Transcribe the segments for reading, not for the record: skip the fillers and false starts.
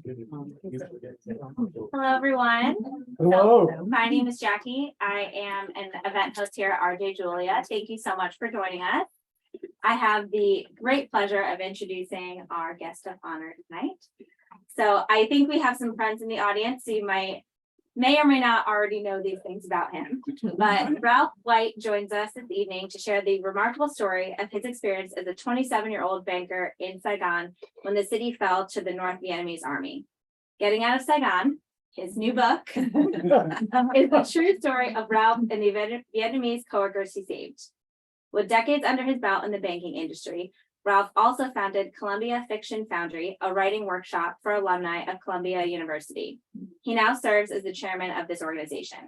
Hello, everyone. Hello. My name is Jackie. I am an event host here at RJ Julia. Thank you so much for joining us. I have the great pleasure of introducing our guest of honor tonight. So I think we have some friends in the audience, so you may or may not already know these things about him. But Ralph White joins us this evening to share the remarkable story of his experience as a 27-year-old banker in Saigon when the city fell to the North Vietnamese Army. Getting Out of Saigon, his new book, is the true story of Ralph and the Vietnamese coworkers he saved. With decades under his belt in the banking industry, Ralph also founded Columbia Fiction Foundry, a writing workshop for alumni of Columbia University. He now serves as the chairman of this organization.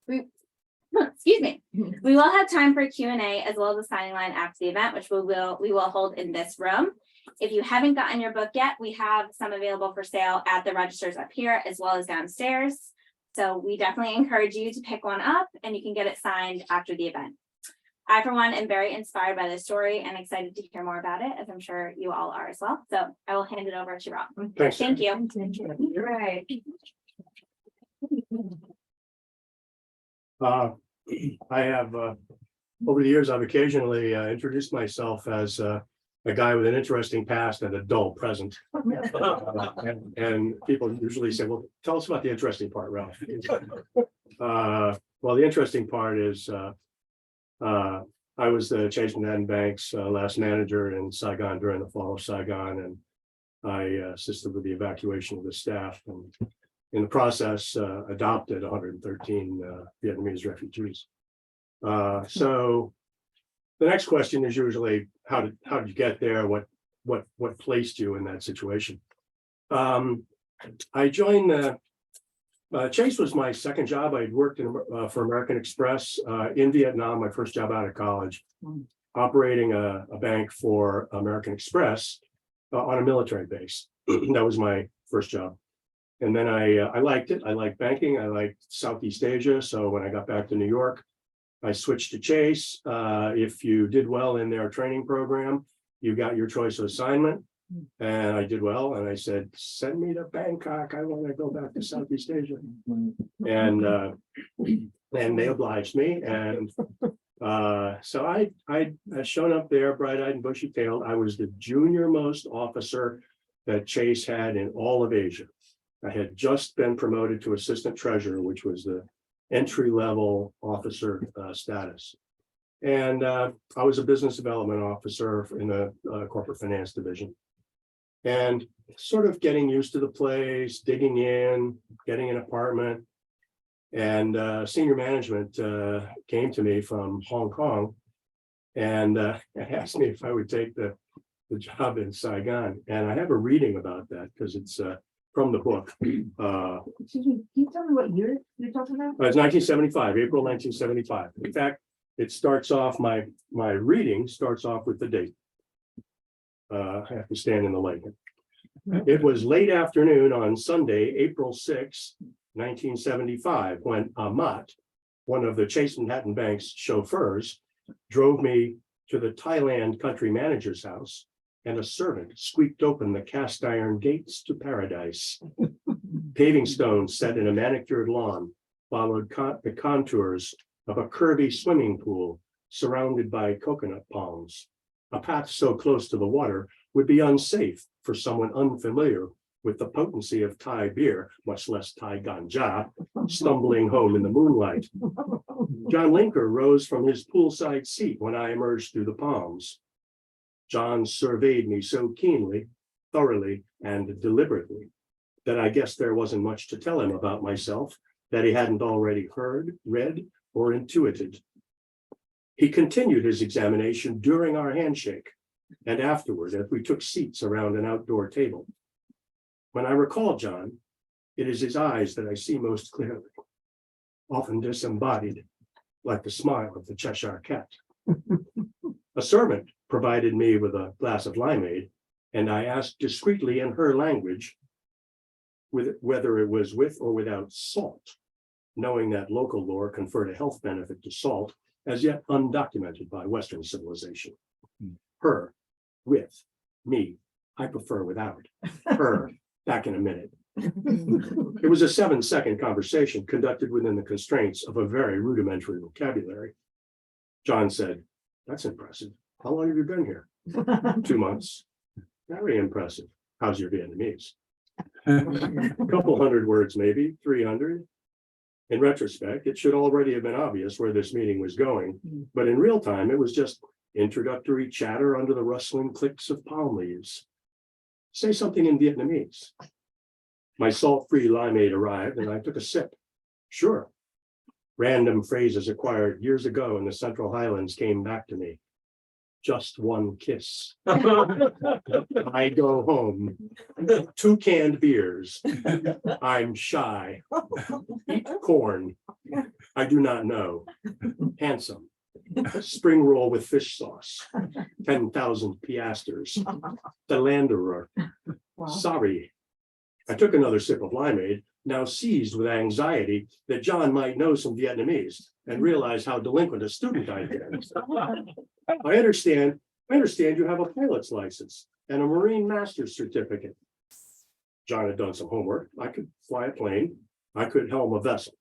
Excuse me. We will have time for a Q&A as well as a signing line after the event, which we will hold in this room. If you haven't gotten your book yet, we have some available for sale at the registers up here as well as downstairs. So we definitely encourage you to pick one up and you can get it signed after the event. I, for one, am very inspired by this story and excited to hear more about it, as I'm sure you all are as well. So I will hand it over to Rob. Thanks. Thank you. You're right. I have, over the years, I've occasionally introduced myself as a guy with an interesting past and a dull present. And people usually say, well, tell us about the interesting part, Ralph. Well, the interesting part is I was the Chase Manhattan Bank's last manager in Saigon during the fall of Saigon, and I assisted with the evacuation of the staff, and in the process adopted 113 Vietnamese refugees. So the next question is usually how did you get there? What placed you in that situation? I joined Chase was my second job. I'd worked for American Express in Vietnam, my first job out of college, operating a bank for American Express on a military base. That was my first job. And then I liked it. I liked banking. I liked Southeast Asia. So when I got back to New York, I switched to Chase. If you did well in their training program, you got your choice of assignment. And I did well, and I said, send me to Bangkok. I want to go back to Southeast Asia. And they obliged me. And so I'd shown up there, bright-eyed and bushy-tailed. I was the junior-most officer that Chase had in all of Asia. I had just been promoted to assistant treasurer, which was the entry-level officer status. And I was a business development officer in the corporate finance division. And sort of getting used to the place, digging in, getting an apartment. And senior management came to me from Hong Kong and asked me if I would take the job in Saigon. And I have a reading about that because it's from the book. Excuse me, can you tell me what year you're talking about? It's 1975, April 1975. In fact, it starts off, my reading starts off with the date. I have to stand in the light. It was late afternoon on Sunday, April 6, 1975, when Amat, one of the Chase Manhattan Bank's chauffeurs, drove me to the Thailand country manager's house, and a servant squeaked open the cast iron gates to paradise. Paving stones set in a manicured lawn followed the contours of a curvy swimming pool surrounded by coconut palms. A path so close to the water would be unsafe for someone unfamiliar with the potency of Thai beer, much less Thai ganja, stumbling home in the moonlight. John Linker rose from his poolside seat when I emerged through the palms. John surveyed me so keenly, thoroughly, and deliberately that I guess there wasn't much to tell him about myself that he hadn't already heard, read, or intuited. He continued his examination during our handshake and afterward as we took seats around an outdoor table. When I recall John, it is his eyes that I see most clearly, often disembodied, like the smile of the Cheshire cat. A servant provided me with a glass of limeade, and I asked discreetly in her language whether it was with or without salt, knowing that local law conferred a health benefit to salt, as yet undocumented by Western civilization. Her, with, me, I prefer without. Her, Back in a minute. It was a 7-second conversation conducted within the constraints of a very rudimentary vocabulary. John said, "That's impressive. How long have you been here?" 2 months. Very impressive. How's your Vietnamese? A couple hundred words, maybe 300. In retrospect, it should already have been obvious where this meeting was going, but in real time, it was just introductory chatter under the rustling clicks of palm leaves. Say something in Vietnamese. My salt-free limeade arrived and I took a sip. Sure. Random phrases acquired years ago in the Central Highlands came back to me. Just one kiss. I go home. 2 canned beers. I'm shy. Eat corn. I do not know. Handsome. Spring roll with fish sauce. 10,000 piasters. The Landerer. Wow. Sorry. I took another sip of limeade, now seized with anxiety that John might know some Vietnamese and realize how delinquent a student I'd been. I understand you have a pilot's license and a Marine Master's certificate. John had done some homework. I could fly a plane. I could helm a vessel.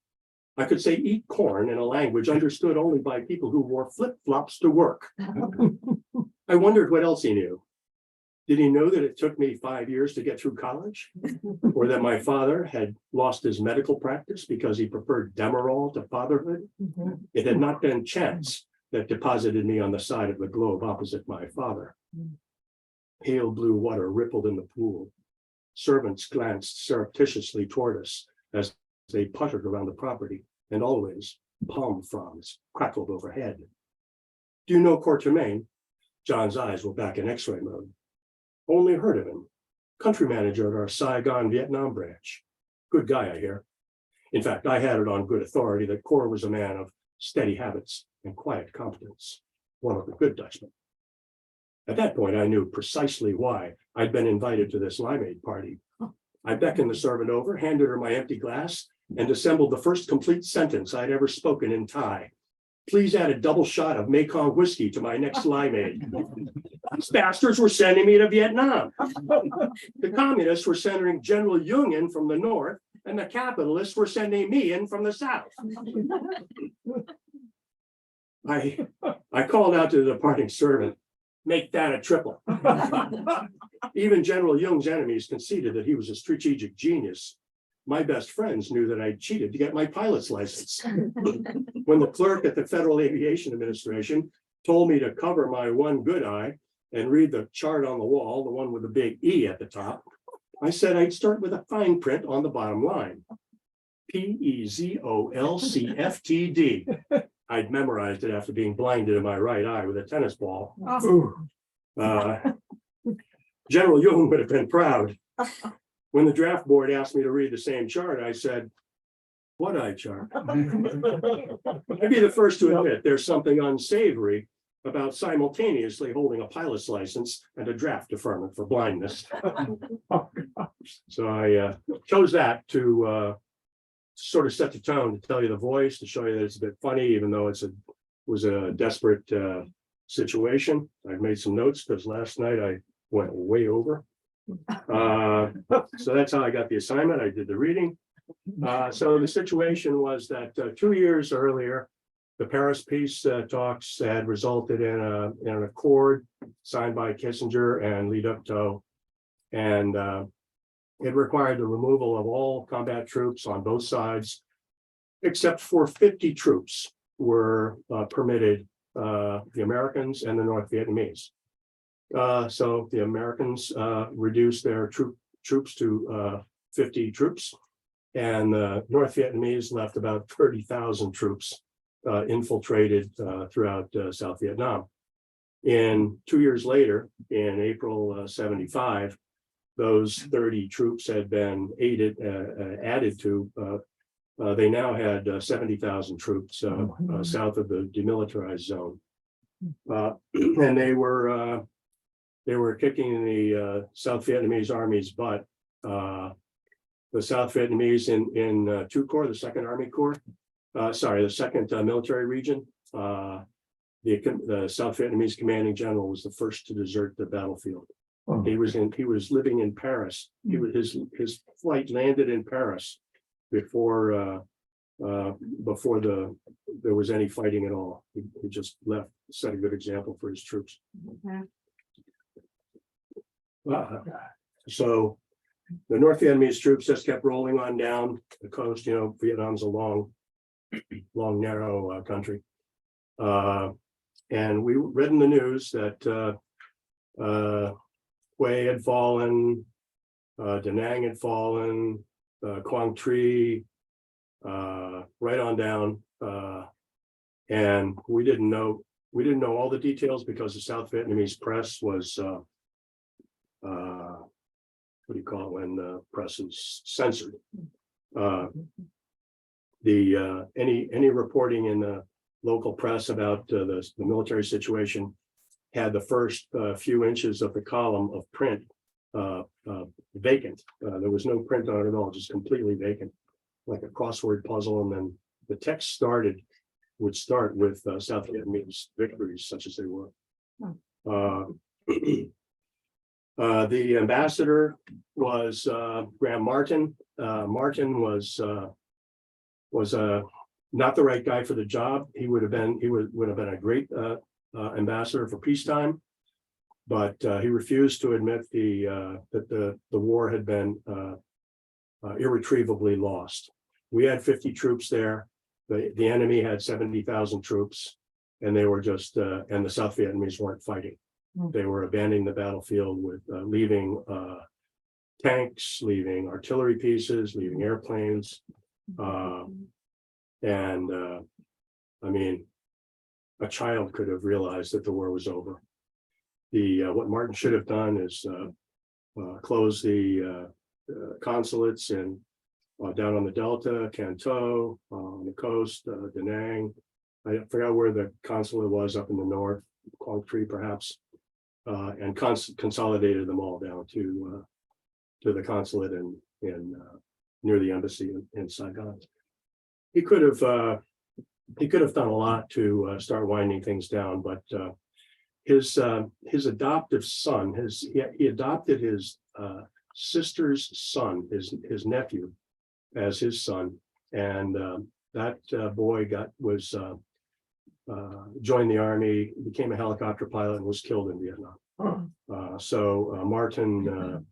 I could say eat corn in a language understood only by people who wore flip-flops to work. I wondered what else he knew. Did he know that it took me 5 years to get through college? Or that my father had lost his medical practice because he preferred Demerol to fatherhood? It had not been chance that deposited me on the side of the globe opposite my father. Pale blue water rippled in the pool. Servants glanced surreptitiously toward us as they puttered around the property, and always palm fronds crackled overhead. Do you know Courtremain? John's eyes were back in X-ray mode. Only heard of him. Country manager at our Saigon, Vietnam branch. Good guy, I hear. In fact, I had it on good authority that Cor was a man of steady habits and quiet competence. One of the good Dutchmen. At that point, I knew precisely why I'd been invited to this limeade party. I beckoned the servant over, handed her my empty glass, and assembled the first complete sentence I'd ever spoken in Thai. Please add a double shot of Mekong whiskey to my next limeade. These bastards were sending me to Vietnam. The communists were sending General Jung in from the north, and the capitalists were sending me in from the south. I called out to the departing servant, make that a triple. Even General Jung's enemies conceded that he was a strategic genius. My best friends knew that I cheated to get my pilot's license. When the clerk at the Federal Aviation Administration told me to cover my one good eye and read the chart on the wall, the one with the big E at the top, I said I'd start with a fine print on the bottom line. PEZOLCFTD. I'd memorized it after being blinded in my right eye with a tennis ball. General Jung would have been proud. When the draft board asked me to read the same chart, I said, what eye chart? I'd be the first to admit there's something unsavory about simultaneously holding a pilot's license and a draft deferment for blindness. So I chose that to sort of set the tone, to tell you the voice, to show you that it's a bit funny, even though it was a desperate situation. I've made some notes because last night I went way over. So that's how I got the assignment. I did the reading. So the situation was that 2 years earlier, the Paris peace talks had resulted in an accord signed by Kissinger and Lee Duc-Tho, and it required the removal of all combat troops on both sides, except for 50 troops were permitted, the Americans and the North Vietnamese. So the Americans reduced their troops to 50 troops, and the North Vietnamese left about 30,000 troops infiltrated throughout South Vietnam. And 2 years later, in April 75, those 30 troops had been added to. They now had 70,000 troops south of the demilitarized zone, and they were kicking the South Vietnamese Army's butt. The South Vietnamese in 2 Corps, the 2nd Army Corps, the 2nd Military Region. The South Vietnamese commanding general was the first to desert the battlefield. Oh. He was living in Paris. His flight landed in Paris before there was any fighting at all. He just left, set a good example for his troops. Okay. So the North Vietnamese troops just kept rolling on down the coast. You know, Vietnam's a long, narrow country. And we read in the news that Hue had fallen, Da Nang had fallen, Quang Tri, right on down. And we didn't know all the details because the South Vietnamese press was what do you call it when the press is censored? Any reporting in the local press about the military situation had the first few inches of the column of print vacant. There was no print on it at all, just completely vacant, like a crossword puzzle. And then the text would start with South Vietnamese victories, such as they were. The ambassador was Graham Martin. Martin was not the right guy for the job. He would have been a great ambassador for peacetime, but he refused to admit that the war had been irretrievably lost. We had 50 troops there. The enemy had 70,000 troops, and they were just and the South Vietnamese weren't fighting. They were abandoning the battlefield with leaving tanks, leaving artillery pieces, leaving airplanes. I mean, a child could have realized that the war was over. What Martin should have done is close the consulates in down on the Delta, Canton, on the coast, Da Nang. I forgot where the consulate was up in the north, Quang Tri perhaps, and consolidated them all down to the consulate in near the embassy in Saigon. He could have done a lot to start winding things down, but his adoptive son, he adopted his sister's son, his nephew, as his son, and that boy joined the army, became a helicopter pilot, and was killed in Vietnam. So Martin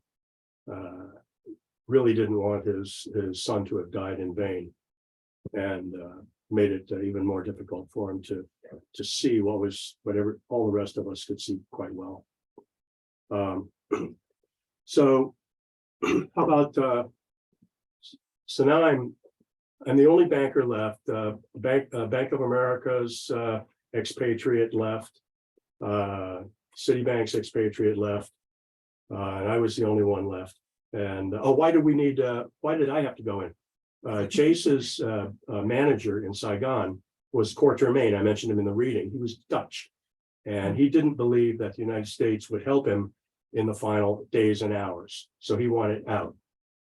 really didn't want his son to have died in vain, and made it even more difficult for him to see whatever all the rest of us could see quite well. So how about so now I'm the only banker left. Bank of America's expatriate left. Citibank's expatriate left, and I was the only one left. And why did I have to go in? Chase's manager in Saigon was Kort Termain. I mentioned him in the reading. He was Dutch, and he didn't believe that the United States would help him in the final days and hours. So he wanted out.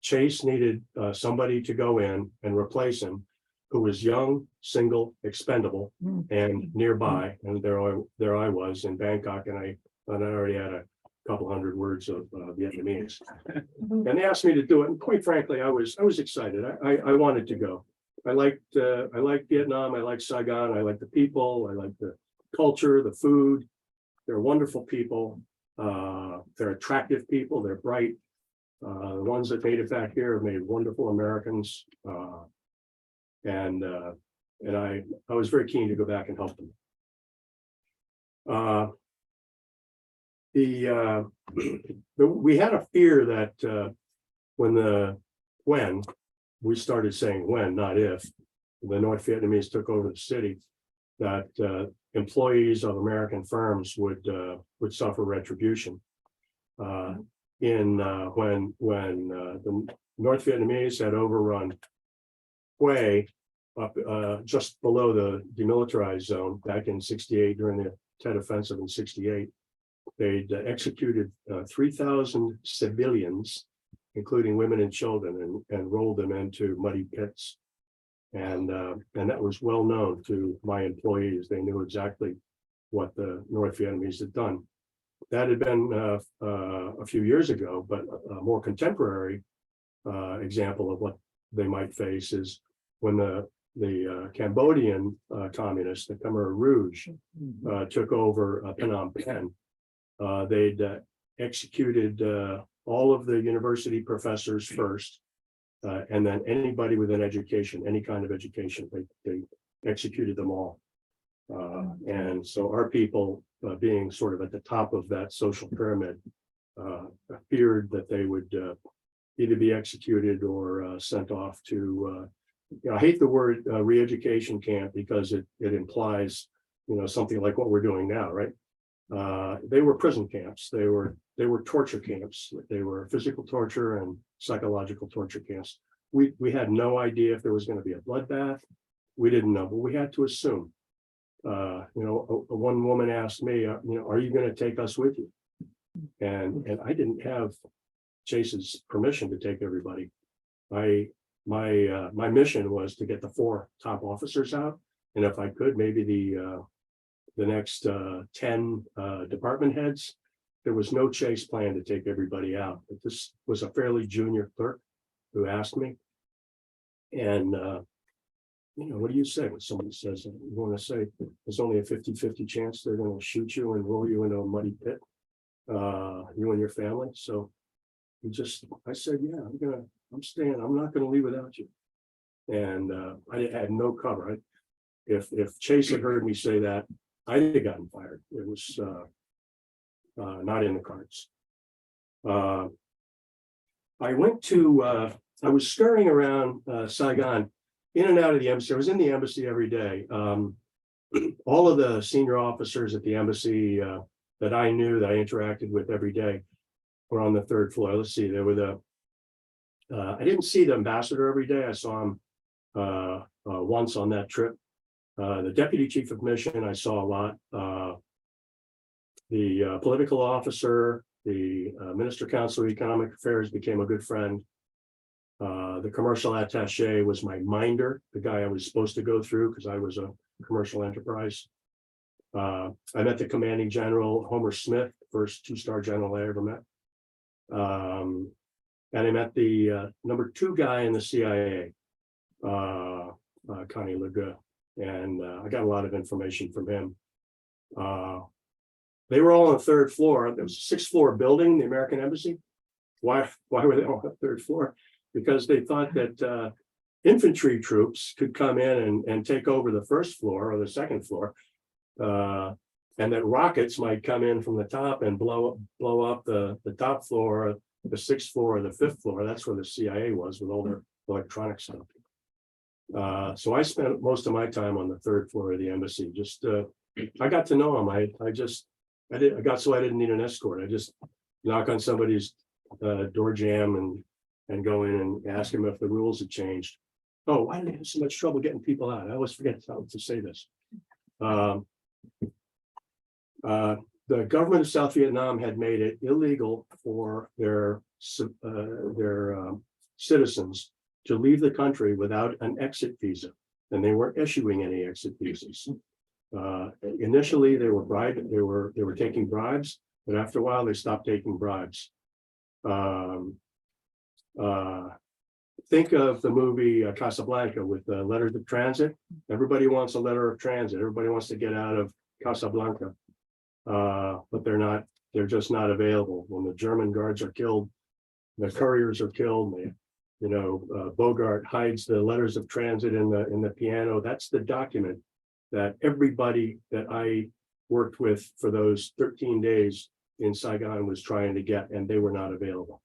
Chase needed somebody to go in and replace him, who was young, single, expendable, and nearby. And there I was in Bangkok, and I already had a couple hundred words of Vietnamese. And they asked me to do it, and quite frankly, I was excited. I wanted to go. I liked Vietnam. I liked Saigon. I liked the people. I liked the culture, the food. They're wonderful people. They're attractive people. They're bright. The ones that made it back here have made wonderful Americans, and I was very keen to go back and help them. We had a fear that when we started saying when, not if, the North Vietnamese took over the city, that employees of American firms would suffer retribution. When the North Vietnamese had overrun Hue up just below the demilitarized zone back in '68 during the Tet Offensive in '68, they'd executed 3,000 civilians, including women and children, and rolled them into muddy pits. And that was well known to my employees. They knew exactly what the North Vietnamese had done. that had been a few years ago, but a more contemporary example of what they might face is when the Cambodian communists, the Khmer Rouge, took over Phnom Penh. They'd executed all of the university professors first, and then anybody with an education, any kind of education, they executed them all. And so our people, being sort of at the top of that social pyramid, feared that they would either be executed or sent off to, I hate the word re-education camp because it implies, something like what we're doing now, right? They were prison camps. They were torture camps. They were physical torture and psychological torture camps. We had no idea if there was going to be a bloodbath. We didn't know, but we had to assume. One woman asked me, are you going to take us with you? And I didn't have Chase's permission to take everybody. My mission was to get the 4 top officers out, and if I could, maybe the next 10 department heads. There was no Chase plan to take everybody out. But this was a fairly junior clerk who asked me, and what do you say when somebody says that? You want to say there's only a 50-50 chance they're going to shoot you and roll you into a muddy pit, you and your family. So I said, yeah, I'm staying. I'm not going to leave without you. And I had no cover. If Chase had heard me say that, I'd have gotten fired. It was not in the cards. I was scurrying around Saigon, in and out of the embassy. I was in the embassy every day. All of the senior officers at the embassy that I knew, that I interacted with every day, were on the 3rd floor. Let's see, there were I didn't see the ambassador every day. I saw him once on that trip. The deputy chief of mission, I saw a lot. The political officer, the minister counsel of economic affairs became a good friend. The commercial attaché was my minder, the guy I was supposed to go through because I was a commercial enterprise. I met the commanding general, Homer Smith, first 2-star general I ever met. And I met the number 2 guy in the CIA, Connie Legue, and I got a lot of information from him. They were all on the 3rd floor. There was a 6th floor building, the American Embassy. Why were they all on the 3rd floor? Because they thought that infantry troops could come in and take over the 1st floor or the 2nd floor, and that rockets might come in from the top and blow up the top floor, the 6th floor or the 5th floor. That's where the CIA was with all their electronic stuff. So I spent most of my time on the 3rd floor of the embassy. Just I got to know them. I got so I didn't need an escort. I just knock on somebody's door jam and go in and ask them if the rules had changed. Oh, why do they have so much trouble getting people out? I always forget to say this. The government of South Vietnam had made it illegal for their citizens to leave the country without an exit visa, and they weren't issuing any exit visas. Initially, they were taking bribes, but after a while, they stopped taking bribes. Think of the movie Casablanca with the letters of transit. Everybody wants a letter of transit. Everybody wants to get out of Casablanca, but they're just not available. When the German guards are killed, the couriers are killed. Bogart hides the letters of transit in the piano. That's the document that everybody that I worked with for those 13 days in Saigon was trying to get, and they were not available.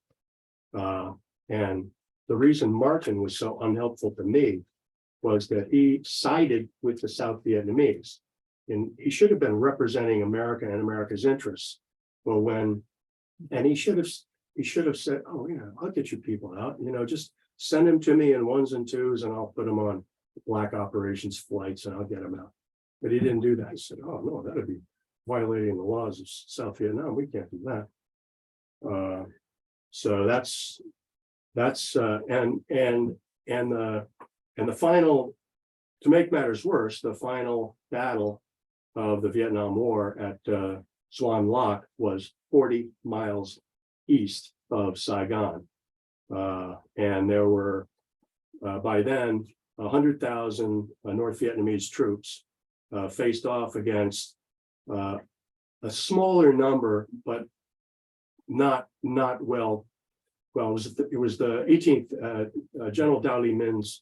And the reason Martin was so unhelpful to me was that he sided with the South Vietnamese, and he should have been representing America and America's interests. Well, he should have said, "Oh yeah, I'll get you people out. Just send them to me in 1s and 2s, and I'll put them on black operations flights, and I'll get them out." But he didn't do that. He said, "Oh no, that'd be violating the laws of South Vietnam. We can't do that." So that's and the final, to make matters worse, the final battle of the Vietnam War at Swan Lock was 40 miles east of Saigon. And there were, by then, 100,000 North Vietnamese troops faced off against a smaller number, but not well. Well, it was the 18th General Dao Li Min's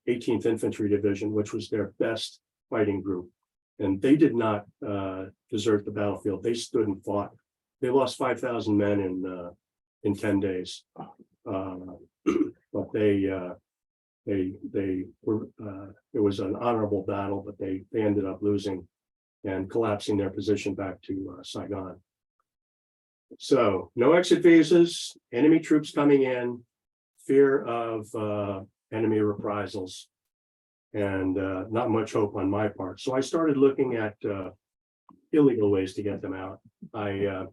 18th Infantry Division, which was their best fighting group, and they did not desert the battlefield. They stood and fought. They lost 5,000 men in 10 days, but they were. It was an honorable battle, but they ended up losing and collapsing their position back to Saigon. So no exit visas, enemy troops coming in, fear of enemy reprisals, and not much hope on my part. So I started looking at illegal ways to get them out. I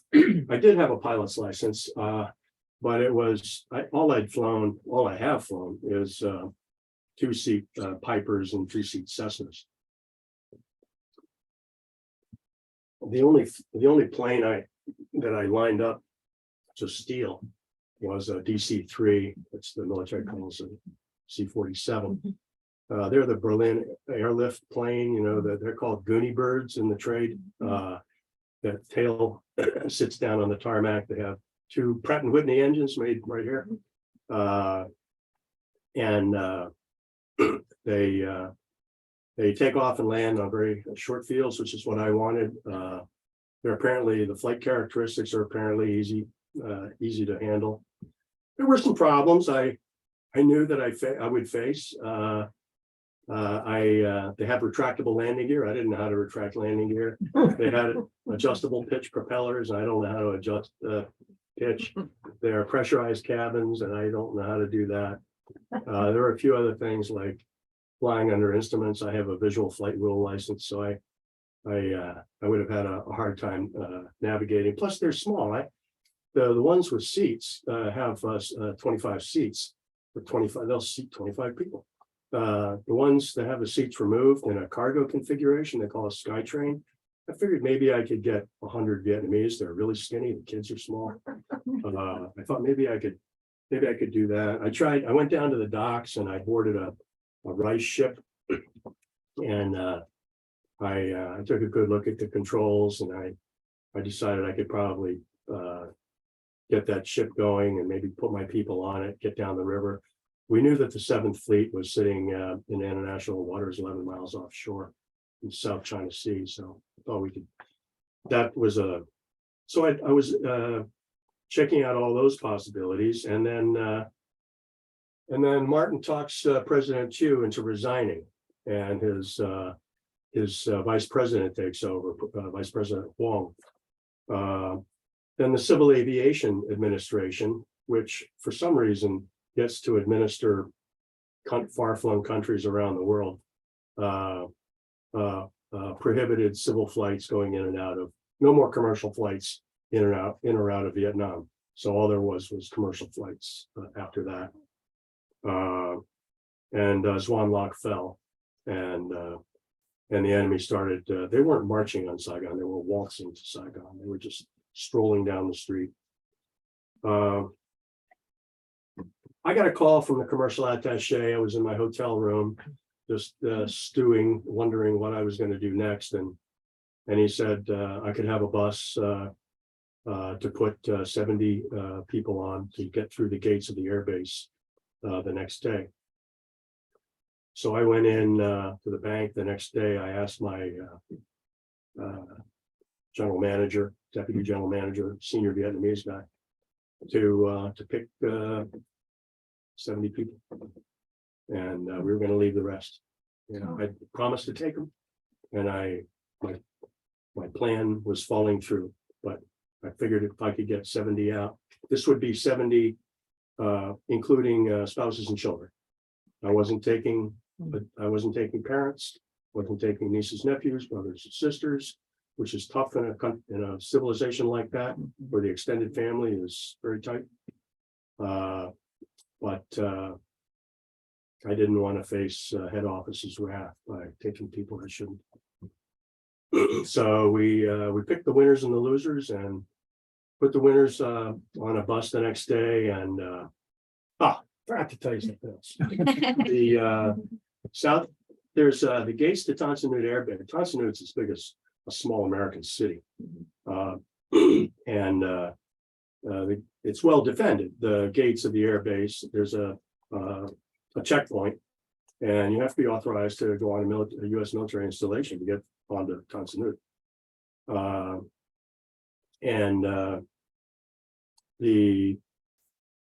did have a pilot's license, but it was all I have flown is 2-seat Pipers and 3-seat Cessnas. The only plane that I lined up to steal was a DC-3. It's the military calls a C-47. They're the Berlin airlift plane. You know, they're called Goonie birds in the trade. That tail sits down on the tarmac. They have 2 Pratt & Whitney engines made right here. And they take off and land on very short fields, which is what I wanted. They're apparently, the flight characteristics are apparently easy to handle. There were some problems I knew that I would face. They have retractable landing gear. I didn't know how to retract landing gear. They had adjustable pitch propellers. I don't know how to adjust pitch. There are pressurized cabins, and I don't know how to do that. There are a few other things like flying under instruments. I have a visual flight rule license, so I would have had a hard time navigating. Plus, they're small. The ones with seats have 25 seats. For 25, they'll seat 25 people. The ones that have the seats removed in a cargo configuration, they call a SkyTrain. I figured maybe I could get 100 Vietnamese. They're really skinny. The kids are small. I thought maybe I could do that. I went down to the docks and I boarded a rice ship, and I took a good look at the controls, and I decided I could probably get that ship going and maybe put my people on it, get down the river. We knew that the 7th Fleet was sitting in international waters 11 miles offshore in South China Sea, so I thought we could. That was so I was checking out all those possibilities, and then Martin talks President Chiu into resigning, and his vice president takes over, Vice President Wong. Then the Civil Aviation Administration, which for some reason gets to administer far-flung countries around the world, prohibited civil flights going in and out of, no more commercial flights in or out of Vietnam. So all there was commercial flights after that. And Swan Lock fell, and the enemy started. They weren't marching on Saigon; they were waltzing to Saigon. They were just strolling down the street. I got a call from the commercial attaché. I was in my hotel room, just stewing, wondering what I was going to do next, and he said I could have a bus to put 70 people on to get through the gates of the airbase the next day. So I went in to the bank the next day. I asked my general manager, deputy general manager, senior Vietnamese guy, to pick 70 people, and we were going to leave the rest. You know, I promised to take them, and my plan was falling through. But I figured if I could get 70 out, this would be 70, including spouses and children. I wasn't taking parents, wasn't taking nieces, nephews, brothers and sisters, which is tough in a civilization like that, where the extended family is very tight. But I didn't want to face head office's wrath by taking people I shouldn't. So we picked the winners and the losers and put the winners on a bus the next day and forgot to tell you something else. The south, there's the gates to Tonsanut Air Base. Tonsanut's as big as a small American city. It's well defended. The gates of the air base, there's a checkpoint, and you have to be authorized to go on a U.S. military installation to get onto Tonsanut.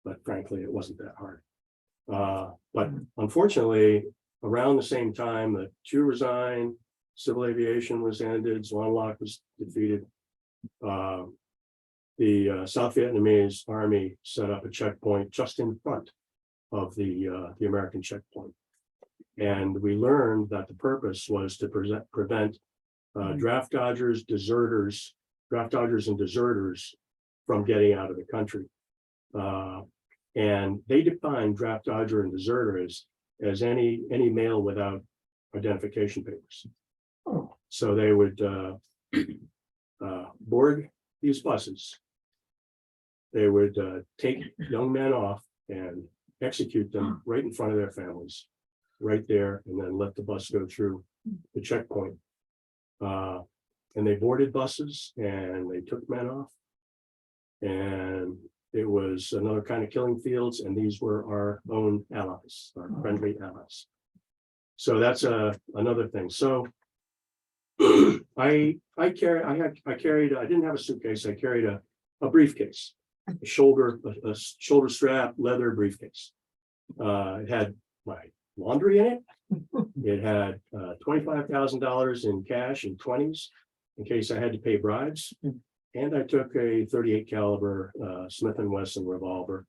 But frankly, it wasn't that hard. But unfortunately, around the same time that Chu resigned, civil aviation was ended, Xuan Loc was defeated. The South Vietnamese Army set up a checkpoint just in front of the American checkpoint. And we learned that the purpose was to prevent draft dodgers and deserters from getting out of the country. And they defined draft dodger and deserter as any male without identification papers. So they would board these buses. They would take young men off and execute them right in front of their families, right there, and then let the bus go through the checkpoint. And they boarded buses and they took men off. And it was another kind of killing fields, and these were our own allies, our friendly allies. So that's another thing. So I didn't have a suitcase. I carried a briefcase, a shoulder strap leather briefcase. It had my laundry in it. It had $25,000 in cash in 20s in case I had to pay bribes. And I took a 38 caliber Smith & Wesson revolver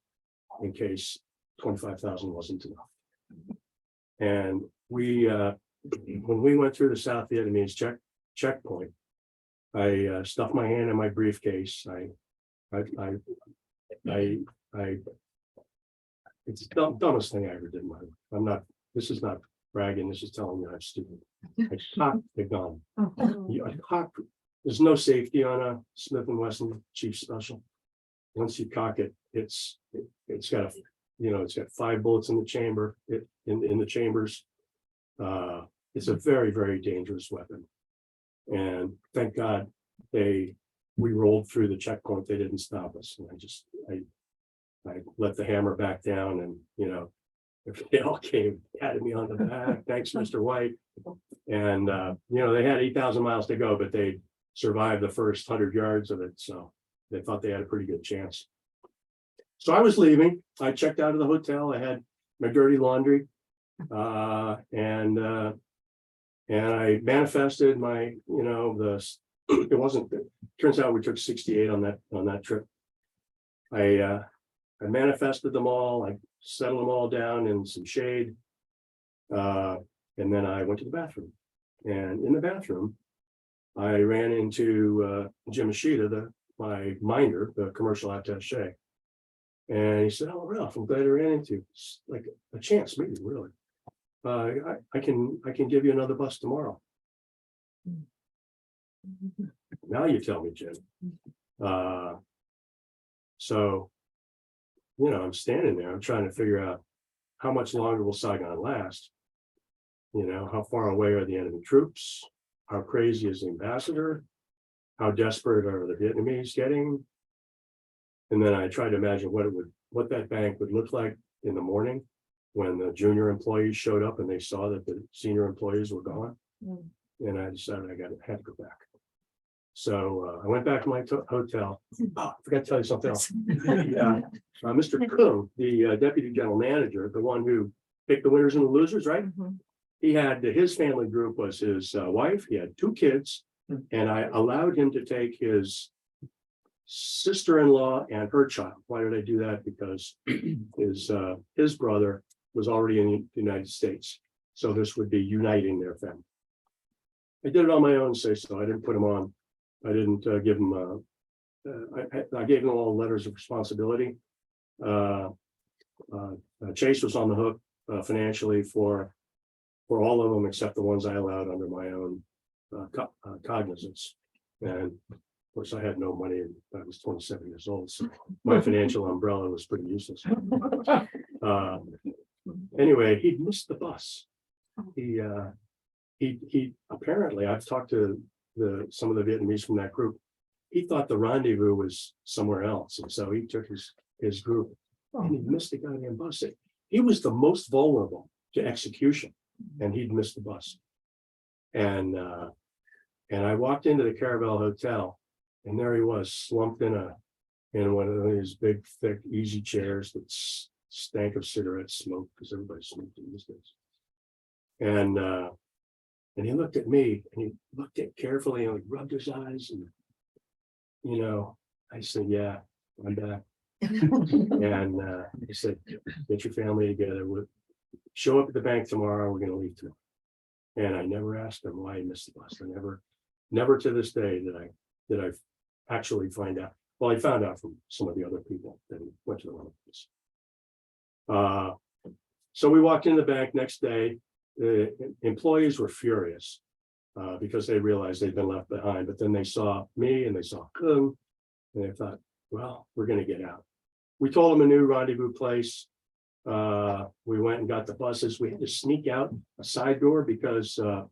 in case 25,000 wasn't enough. And when we went through the South Vietnamese checkpoint, I stuffed my hand in my briefcase. It's the dumbest thing I ever did in my life. This is not bragging, this is telling you I'm stupid. I cocked the gun. There's no safety on a Smith & Wesson Chief Special. Once you cock it, it's got it's got 5 bullets in the chamber, in the chambers. It's a very, very dangerous weapon. And thank God we rolled through the checkpoint. They didn't stop us. And I let the hammer back down, and they all came, patted me on the back. Thanks, Mr. White. And they had 8,000 miles to go, but they survived the first 100 yards of it. So they thought they had a pretty good chance. So I was leaving. I checked out of the hotel. I had my dirty laundry, and I manifested my, it wasn't. Turns out we took 68 on that trip. I manifested them all. I settled them all down in some shade, and then I went to the bathroom. And in the bathroom, I ran into Jim Ishida, my minder, the commercial attaché. And he said, "Oh, Ralph, I'm glad I ran into you. It's like a chance meeting, really. I can give you another bus tomorrow." Now you tell me, Jim. So, I'm standing there. I'm trying to figure out how much longer will Saigon last. How far away are the enemy troops? How crazy is the ambassador? How desperate are the Vietnamese getting? And then I tried to imagine what that bank would look like in the morning when the junior employees showed up and they saw that the senior employees were gone. And I decided I had to go back. So I went back to my hotel. Oh, I forgot to tell you something else. Mr. Kung, the deputy general manager, the one who picked the winners and the losers, right? He had his family group was his wife. He had 2 kids, and I allowed him to take his sister-in-law and her child. Why did I do that? Because his brother was already in the United States, so this would be uniting their family. I did it on my own say so. I didn't put them on. I didn't give them. I gave them all letters of responsibility. Chase was on the hook financially for all of them except the ones I allowed under my own cognizance. And of course, I had no money and I was 27 years old, so my financial umbrella was pretty useless. Anyway, he'd missed the bus. He apparently, I've talked to some of the Vietnamese from that group. He thought the rendezvous was somewhere else, and so he took his group and he missed the goddamn bus. He was the most vulnerable to execution, and he'd missed the bus. And I walked into the Caravel Hotel, and there he was, slumped in one of these big, thick, easy chairs that stank of cigarette smoke, because everybody smoked in these days. And he looked at me, and he looked at carefully, and he rubbed his eyes, and I said, "Yeah, I'm back." And he said, "Get your family together. We'll show up at the bank tomorrow. We're going to leave tomorrow." And I never asked him why he missed the bus. I never to this day did I actually find out. Well, I found out from some of the other people that he went to the wrong place. So we walked in the bank next day. The employees were furious because they realized they'd been left behind. But then they saw me and they saw Kung, and they thought, "Well, we're going to get out." We told them a new rendezvous place. We went and got the buses. We had to sneak out a side door because our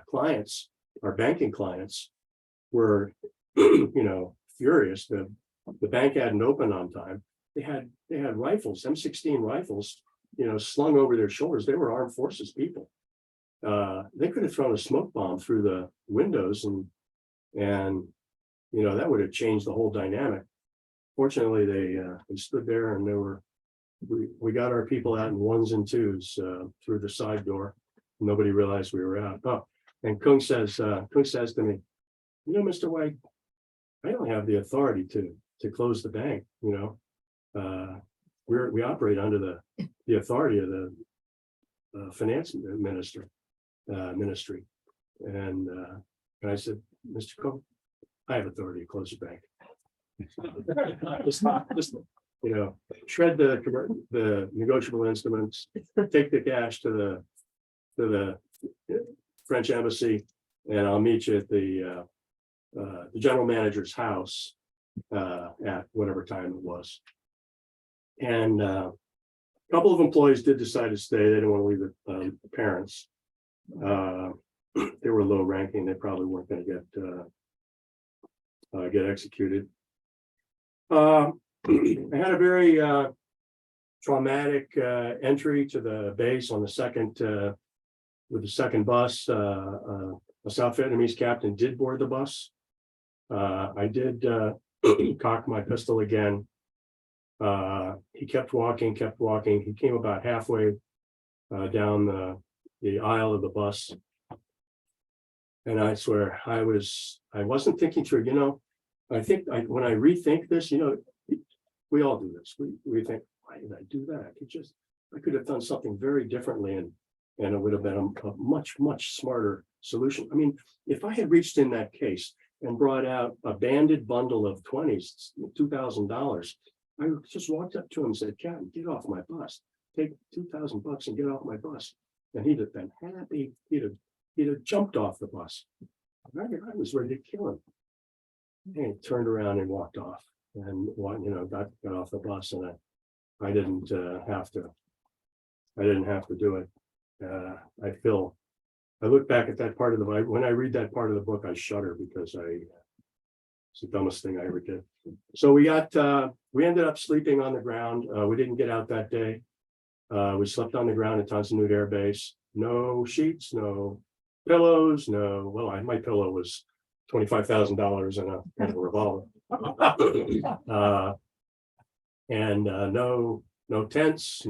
clients, our banking clients, were furious. The bank hadn't opened on time. They had rifles, M16 rifles, slung over their shoulders. They were armed forces people. They could have thrown a smoke bomb through the windows, and that would have changed the whole dynamic. Fortunately, they stood there, and we got our people out in ones and twos through the side door. Nobody realized we were out. Oh, and Kung says to me, "Mr. White, I don't have the authority to close the bank. We operate under the authority of the finance ministry." And I said, "Mr. Kung, I have authority to close the bank." just shred the negotiable instruments, take the cash to the French embassy, and I'll meet you at the general manager's house at whatever time it was. And a couple of employees did decide to stay. They didn't want to leave the parents. They were low ranking. They probably weren't going to get executed. I had a very traumatic entry to the base on the second with the second bus. A South Vietnamese captain did board the bus. I did cock my pistol again. He kept walking. He came about halfway down the aisle of the bus, and I swear I wasn't thinking through. I think when I rethink this, we all do this. We think, why did I do that? I could have done something very differently, and it would have been a much, much smarter solution. I mean, if I had reached in that case and brought out a banded bundle of 20s, $2,000, I just walked up to him and said, "Captain, get off my bus. Take $2,000 and get off my bus." And he'd have been happy. He'd have jumped off the bus. I was ready to kill him. And he turned around and walked off, and got off the bus, and I didn't have to do it. I look back at that part of when I read that part of the book, I shudder because it's the dumbest thing I ever did. So we ended up sleeping on the ground. We didn't get out that day. We slept on the ground at Tan Son Nhut Air Base. No sheets, no pillows, my pillow was $25,000 and a revolver. And no tents,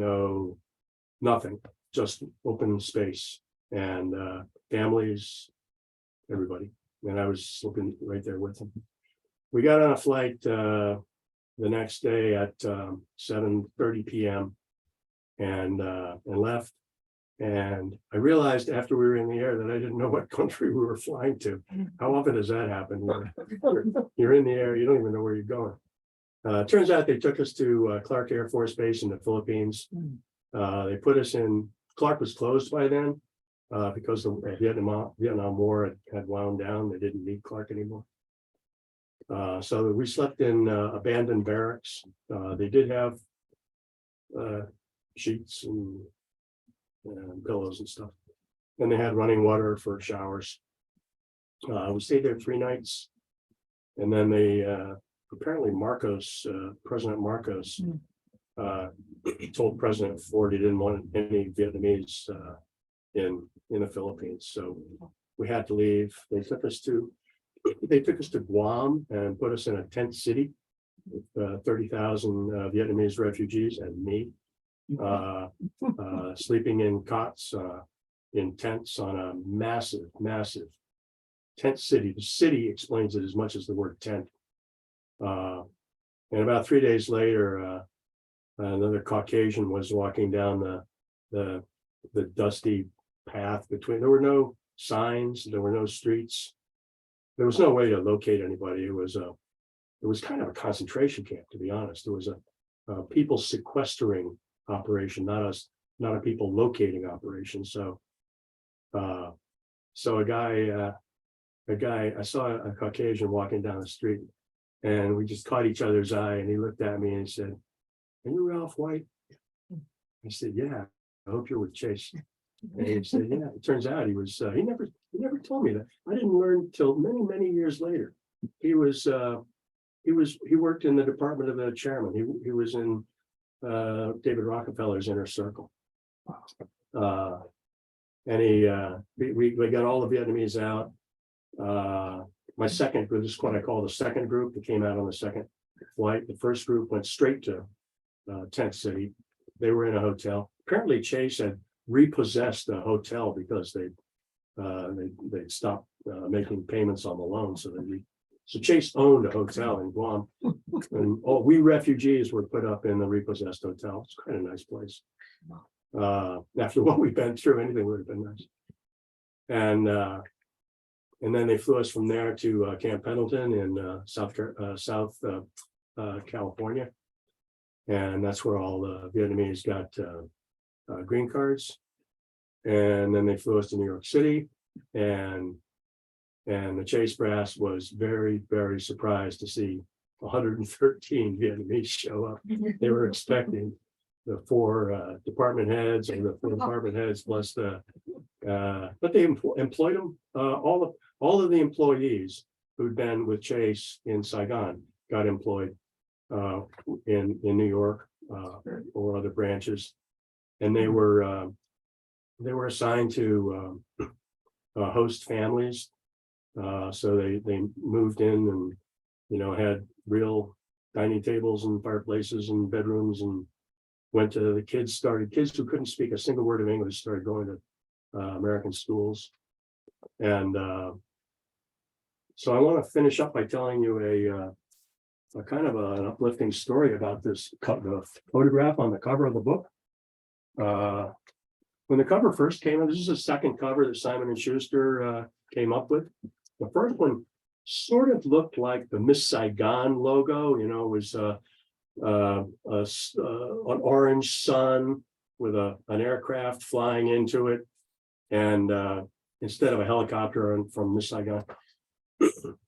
nothing, just open space, and families, everybody. And I was sleeping right there with them. We got on a flight the next day at 7:30 p.m. and left. And I realized after we were in the air that I didn't know what country we were flying to. How often does that happen? You're in the air, you don't even know where you're going. It turns out they took us to Clark Air Force Base in the Philippines. They put us in, Clark was closed by then. because the Vietnam War had wound down. They didn't need Clark anymore. So we slept in abandoned barracks. They did have sheets and pillows and stuff. And they had running water for showers. We stayed there 3 nights. And then they apparently President Marcos told President Ford he didn't want any Vietnamese in the Philippines. So we had to leave. They took us to Guam and put us in a tent city with 30,000 Vietnamese refugees and me, sleeping in cots, in tents on a massive tent city. The city explains it as much as the word tent. And about 3 days later, another Caucasian was walking down the dusty path between. There were no signs. There were no streets. There was no way to locate anybody. It was kind of a concentration camp, to be honest. It was a people sequestering operation, not a people locating operation. So a guy, I saw a Caucasian walking down the street, and we just caught each other's eye, and he looked at me and he said, "Are you Ralph White?" I said, "Yeah, I hope you're with Chase." And he said, "Yeah." It turns out he was. He never told me that. I didn't learn till many years later. He worked in the department of the chairman. He was in David Rockefeller's inner circle. And we got all the Vietnamese out. My second group, this is what I call the second group, that came out on the second flight. The first group went straight to Tent City. They were in a hotel. Apparently Chase had repossessed a hotel because they'd stopped making payments on the loan. So Chase owned a hotel in Guam, and we refugees were put up in the repossessed hotel. It's quite a nice place. After what we've been through, anything would have been nice. And then they flew us from there to Camp Pendleton in South California, and that's where all the Vietnamese got green cards. And then they flew us to New York City, and the Chase brass was very surprised to see 113 Vietnamese show up. They were expecting the 4 department heads, and the 4 department heads plus but they employed them. All of the employees who'd been with Chase in Saigon got employed in New York or other branches, and they were assigned to host families. So they moved in and had real dining tables and fireplaces and bedrooms, and went to the kids who couldn't speak a single word of English started going to American schools. And so I want to finish up by telling you a kind of an uplifting story about the photograph on the cover of the book. When the cover first came out, this is the second cover that Simon & Schuster came up with. The first one sort of looked like the Miss Saigon logo. It was an orange sun with an aircraft flying into it, and instead of a helicopter from Miss Saigon.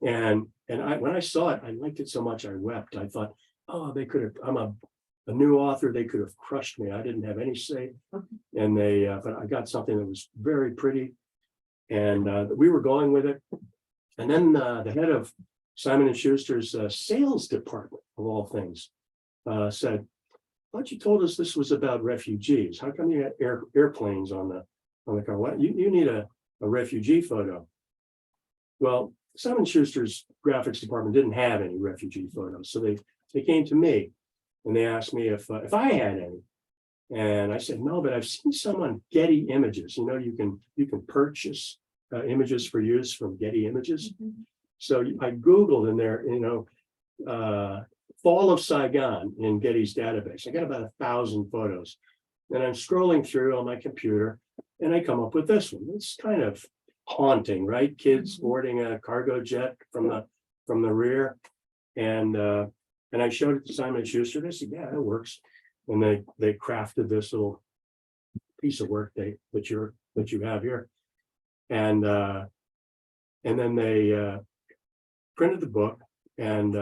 And when I saw it, I liked it so much I wept. I thought, oh, they could have. I'm a new author. They could have crushed me. I didn't have any say, and but I got something that was very pretty, and we were going with it. And then the head of Simon & Schuster's sales department, of all things, said, "I thought you told us this was about refugees. How come you had airplanes on the car? What you need a refugee photo?" Well, Simon & Schuster's graphics department didn't have any refugee photos, so they came to me and they asked me if I had any, and I said no, but I've seen some on Getty Images. You can purchase images for use from Getty Images. Mm-hmm. So I Googled in there, Fall of Saigon in Getty's database. I got about 1,000 photos, and I'm scrolling through on my computer, and I come up with this one. It's kind of haunting, right? Kids boarding a cargo jet from the rear, and I showed it to Simon & Schuster. They said, "Yeah, it works," and they crafted this little piece of work that you're that you have here. And then they printed the book and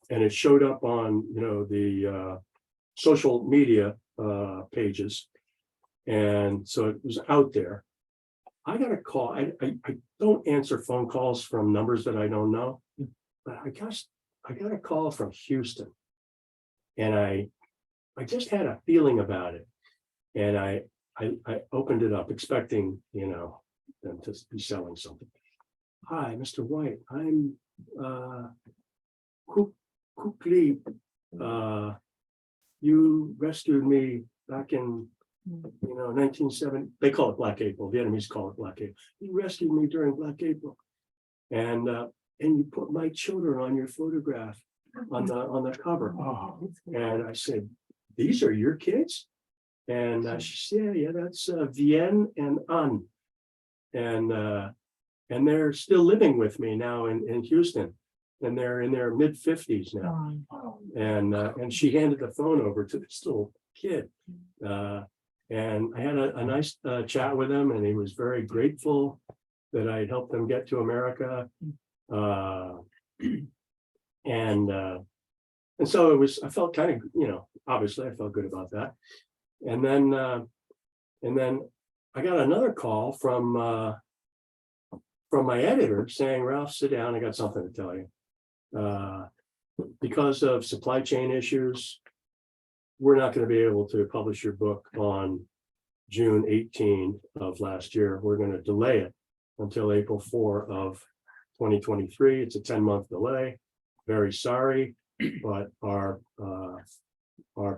it showed up on, the social media pages. And so it was out there. I got a call. I don't answer phone calls from numbers that I don't know, but I got a call from Houston, and I just had a feeling about it, and I opened it up expecting, them to be selling something. Hi, Mr. White. I'm Kukli. You rescued me back in 1970. They call it Black April. Vietnamese call it Black April. You rescued me during Black April, and you put my children on your photograph on the cover. Oh, and I said, "These are your kids?" And she said, "Yeah, that's Vien and An, and they're still living with me now in Houston, and they're in their mid-50s now." And she handed the phone over to this little kid. And I had a nice chat with him, and he was very grateful that I helped them get to America. And so it was, I felt kind of, obviously I felt good about that. And then I got another call from my editor saying, "Ralph, sit down, I got something to tell you. Because of supply chain issues, we're not going to be able to publish your book on June 18 of last year. We're going to delay it until April 4 of 2023. It's a 10-month delay. Very sorry, but our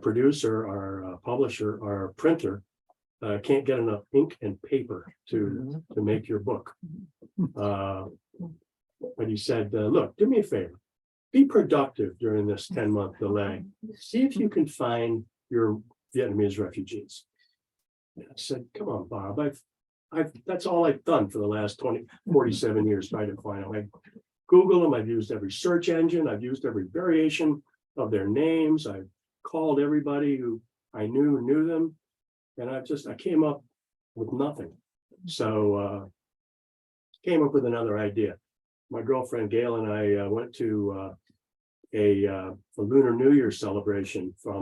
producer, our publisher, our printer can't get enough ink and paper to make your book." But he said, "Look, do me a favor. Be productive during this 10-month delay. See if you can find your Vietnamese refugees." And I said, "Come on, Bob. That's all I've done for the last 47 years, trying to find them. I Google them. I've used every search engine. I've used every variation of their names. I've called everybody who I knew them. And I came up with nothing. So came up with another idea. My girlfriend Gail and I went to a Lunar New Year celebration at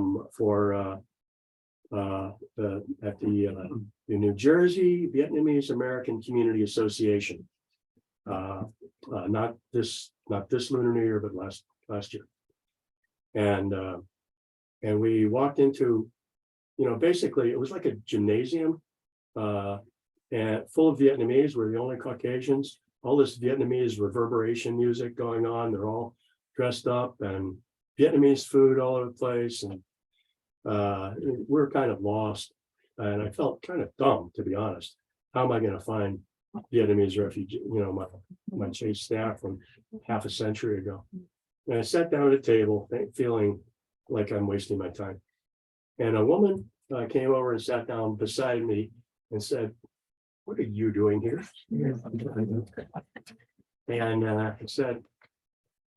the New Jersey Vietnamese American Community Association. Not this Lunar New Year, but last year. And we walked into, basically it was like a gymnasium, and full of Vietnamese. We're the only Caucasians. All this Vietnamese reverberation music going on. They're all dressed up, and Vietnamese food all over the place. And we're kind of lost. And I felt kind of dumb, to be honest. How am I going to find Vietnamese refugee, my Chase staff from half a century ago? And I sat down at a table feeling like I'm wasting my time. And a woman came over and sat down beside me and said, "What are you doing here?" And I said,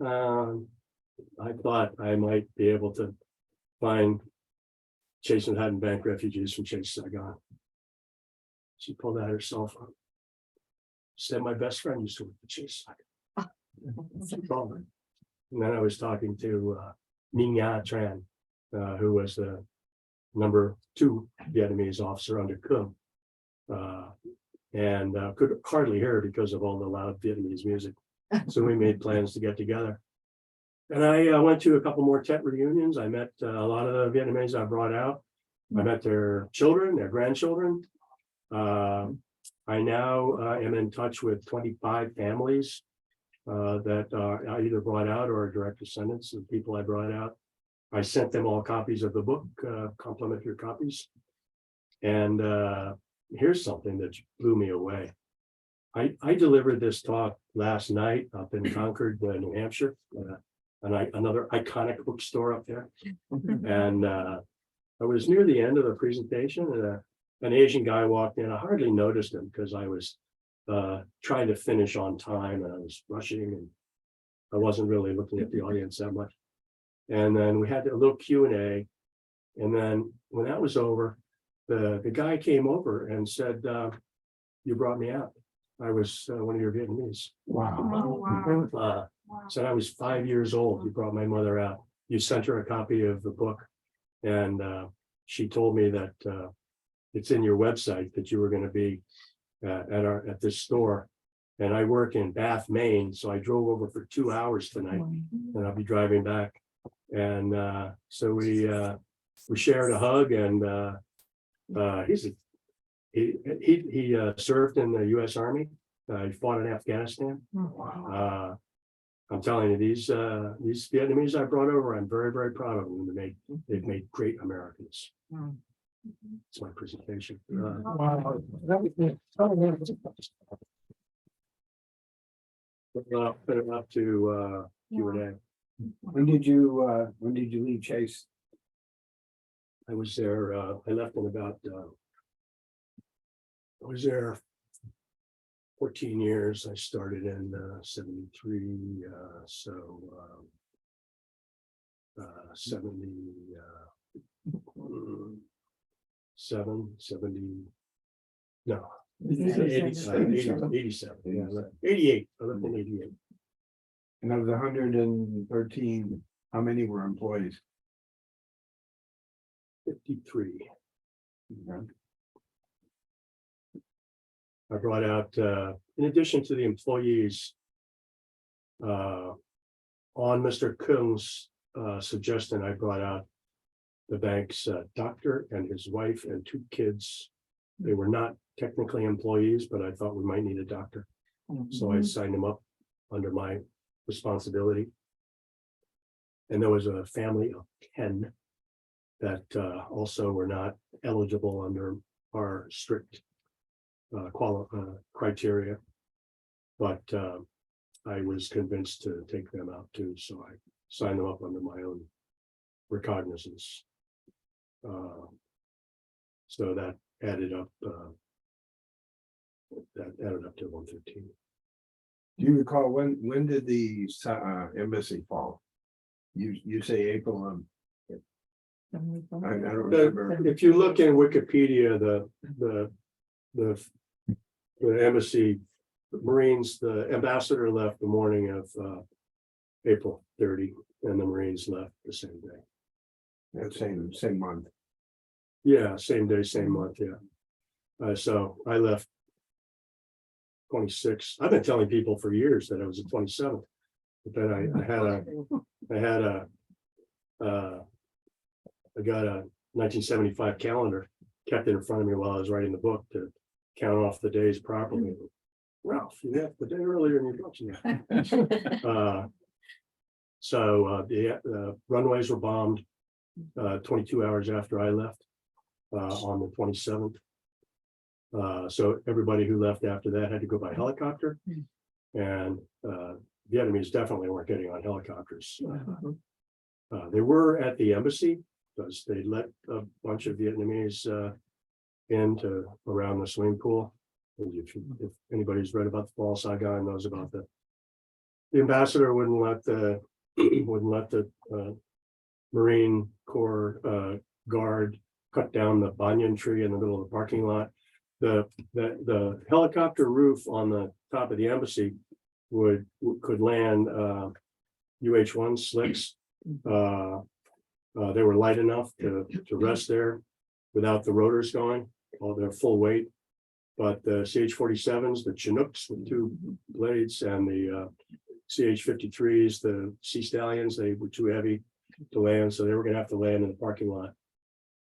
"I thought I might be able to find Chase and Haddon Bank refugees from Chase, Saigon." She pulled out her cell phone. She said, "My best friend used to work at Chase, Saigon." She called her. And then I was talking to Minh Nha Tran, who was the number 2 Vietnamese officer under Kum. And could hardly hear because of all the loud Vietnamese music. So we made plans to get together. And I went to a couple more Tet reunions. I met a lot of the Vietnamese I brought out. I met their children, their grandchildren. I now am in touch with 25 families that I either brought out or are direct descendants of people I brought out. I sent them all copies of the book, complimentary copies. And here's something that blew me away. I delivered this talk last night up in Concord, New Hampshire, another iconic bookstore up there. And I was near the end of the presentation, and an Asian guy walked in. I hardly noticed him because I was trying to finish on time, and I was rushing, and I wasn't really looking at the audience that much. And then we had a little Q&A. And then when that was over, the guy came over and said, you brought me out. I was one of your Vietnamese. Wow. Said I was 5 years old. You brought my mother out. You sent her a copy of the book. And she told me that it's in your website that you were going to be at this store. And I work in Bath, Maine. So I drove over for 2 hours tonight and I'll be driving back. And so we shared a hug, and he served in the U.S. Army. He fought in Afghanistan. I'm telling you, these Vietnamese I brought over, I'm very, very proud of them. They've made great Americans. It's my presentation. Put it up to Q&A. When did you leave Chase? I was there, I left in about, I was there 14 years. I started in 73, so 70, no, 87, yeah, 88, I left in 88. And of the 113, how many were employees? 53. Okay. I brought out, in addition to the employees, on Mr. Kung's suggestion, I brought out the bank's doctor and his wife and 2 kids. They were not technically employees, but I thought we might need a doctor. So I signed them up under my responsibility. And there was a family of 10 that also were not eligible under our strict criteria. But I was convinced to take them out too, so I signed them up under my own recognizance. So that added up to 115. Do you recall when did the embassy fall? You say April. I don't remember. If you look in Wikipedia, the embassy, the Marines, the ambassador left the morning of April 30, and the Marines left the same day. That same month. Yeah, same day, same month, yeah. So I left 26. I've been telling people for years that I was the 27th, but then I got a 1975 calendar, kept it in front of me while I was writing the book to count off the days properly. Ralph, you left the day earlier in your books. So the runways were bombed 22 hours after I left on the 27th. So everybody who left after that had to go by helicopter, and Vietnamese definitely weren't getting on helicopters. They were at the embassy because they let a bunch of Vietnamese into around the swimming pool. If anybody's read about the fall of Saigon, knows about the ambassador wouldn't let the Marine Corps guard cut down the banyan tree in the middle of the parking lot. The helicopter roof on the top of the embassy could land UH-1 slicks. They were light enough to rest there without the rotors going, all their full weight. But the CH-47s, the Chinooks with 2 blades, and the CH-53s, the Sea Stallions, they were too heavy to land, so they were going to have to land in the parking lot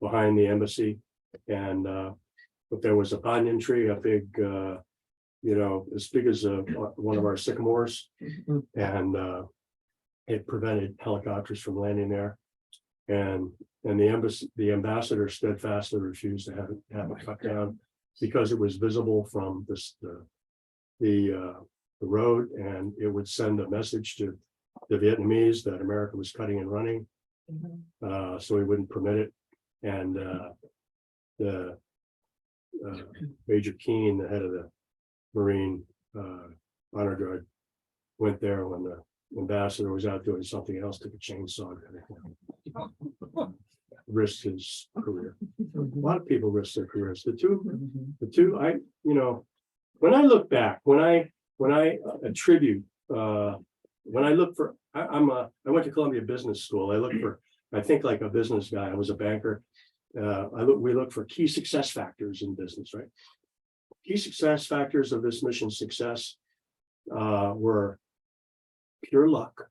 behind the embassy. And but there was a banyan tree, a big, as big as one of our sycamores, and it prevented helicopters from landing there. And the ambassador steadfastly refused to have it cut down because it was visible from the road, and it would send a message to the Vietnamese that America was cutting and running. So he wouldn't permit it. And the Major Keane, the head of the Marine Honor Guard, went there when the ambassador was out doing something else, took a chainsaw and risked his career. A lot of people risk their careers. The two, when I look back, when I attribute, when I look for, I went to Columbia Business School. I look for, I think like a business guy. I was a banker. We look for key success factors in business, right? Key success factors of this mission's success were pure luck,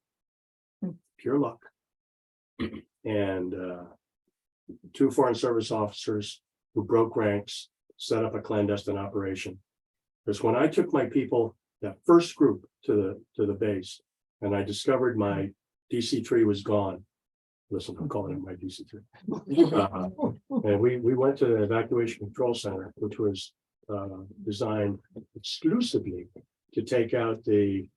and two Foreign Service officers who broke ranks, set up a clandestine operation. Because when I took my people, that first group to the base, and I discovered my DC-3 was gone. Listen, I'm calling it my DC-3. And we went to the evacuation control center, which was designed exclusively to take out the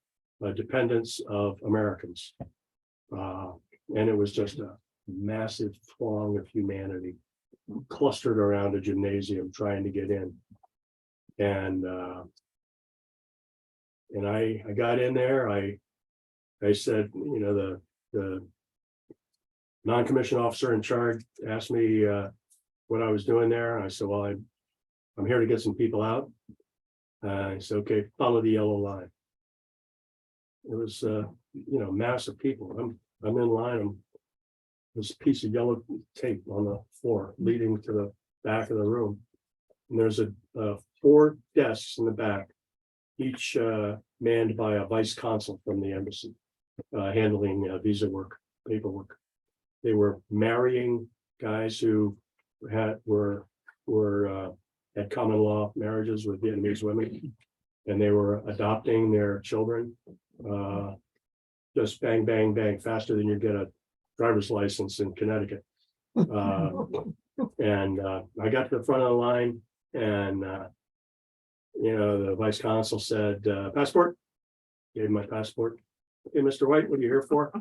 dependents of Americans. And it was just a massive throng of humanity clustered around a gymnasium trying to get in. And I got in there. I said, the non-commissioned officer in charge asked me what I was doing there. And I said, well, I'm here to get some people out. I said, okay, follow the yellow line. It was, massive people. I'm in line. There's a piece of yellow tape on the floor leading to the back of the room. And there's 4 desks in the back, each manned by a vice consul from the embassy, handling visa work, paperwork. They were marrying guys who had common law marriages with Vietnamese women, and they were adopting their children. Just bang, bang, bang, faster than you get a driver's license in Connecticut. And I got to the front of the line, and the vice consul said, passport. Gave him my passport. Okay, Mr. White, what are you here for?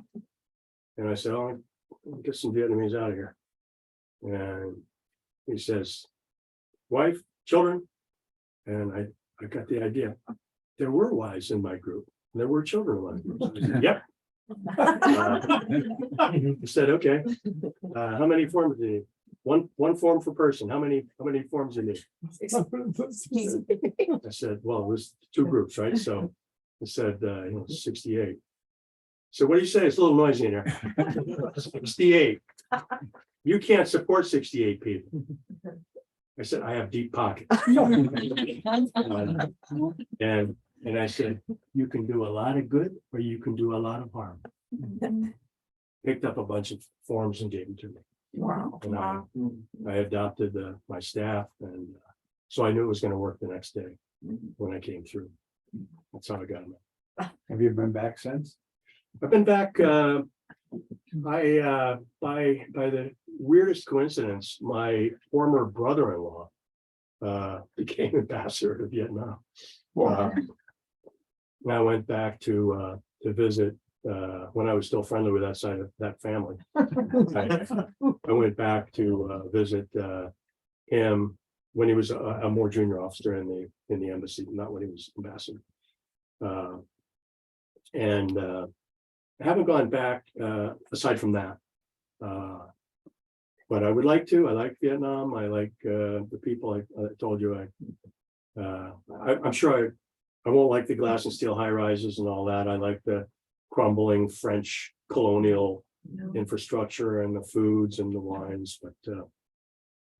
And I said, oh, I'll get some Vietnamese out of here. And he says, wife, children. And I got the idea. There were wives in my group. There were children in my group. I said, yep. He said, okay. How many forms do you need? One form per person. How many forms do you need? I said, well, it was 2 groups, right? So I said, 68. So what do you say? It's a little noisy in here. 68. You can't support 68 people. I said, I have deep pockets. And I said, you can do a lot of good or you can do a lot of harm. Picked up a bunch of forms and gave them to me. Wow. And I adopted my staff, and so I knew it was going to work the next day when I came through. That's how I got them. Have you been back since? I've been back. By the weirdest coincidence, my former brother-in-law became ambassador to Vietnam. And I went back to visit when I was still friendly with that side of that family. I went back to visit him when he was a more junior officer in the embassy, not when he was ambassador. And I haven't gone back aside from that. But I would like to. I like Vietnam. I like the people. I told you. I'm sure I won't like the glass and steel high rises and all that. I like the crumbling French colonial infrastructure and the foods and the wines. But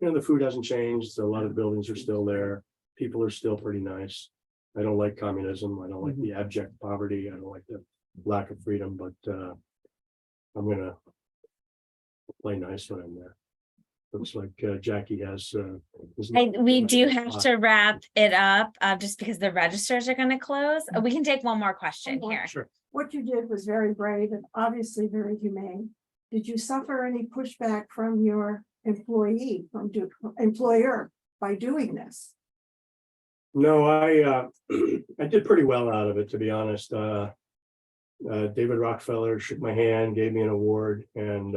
the food hasn't changed. A lot of the buildings are still there. People are still pretty nice. I don't like communism. I don't like the abject poverty. I don't like the lack of freedom. But I'm gonna play nice when I'm there. Looks like Jackie has. We do have to wrap it up just because the registers are going to close. We can take one more question here. Sure. What you did was very brave and obviously very humane. Did you suffer any pushback from your employer by doing this? No, I did pretty well out of it, to be honest. David Rockefeller shook my hand, gave me an award, and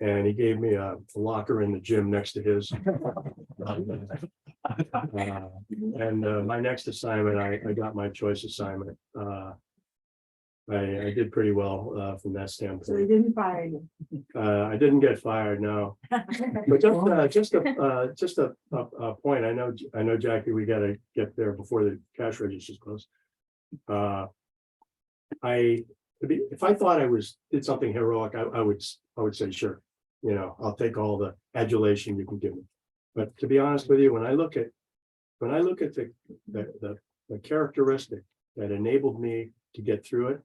he gave me a locker in the gym next to his. And my next assignment, I got my choice assignment. Okay, I did pretty well from that so they standpoint. didn't fire you. I didn't get fired, no. But just a point, I know, Jackie, we gotta get there before the cash registers close. If I thought did something heroic, I would say, sure, I'll take all the adulation you can give me. But to be honest with you, when I look at the characteristic that enabled me to get through it,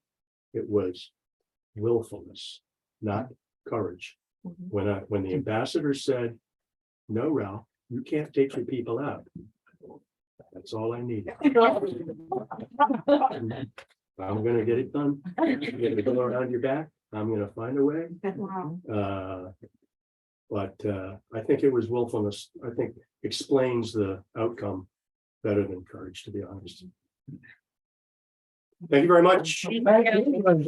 it was willfulness, not courage. When the ambassador said, no, Ralph, you can't take your people out. That's all I need. I'm gonna get it done. I'm gonna go around your back. I'm gonna find a way. Wow. But I think it was willfulness. I think explains the outcome better than courage, to be honest. Thank you very much. Thank you.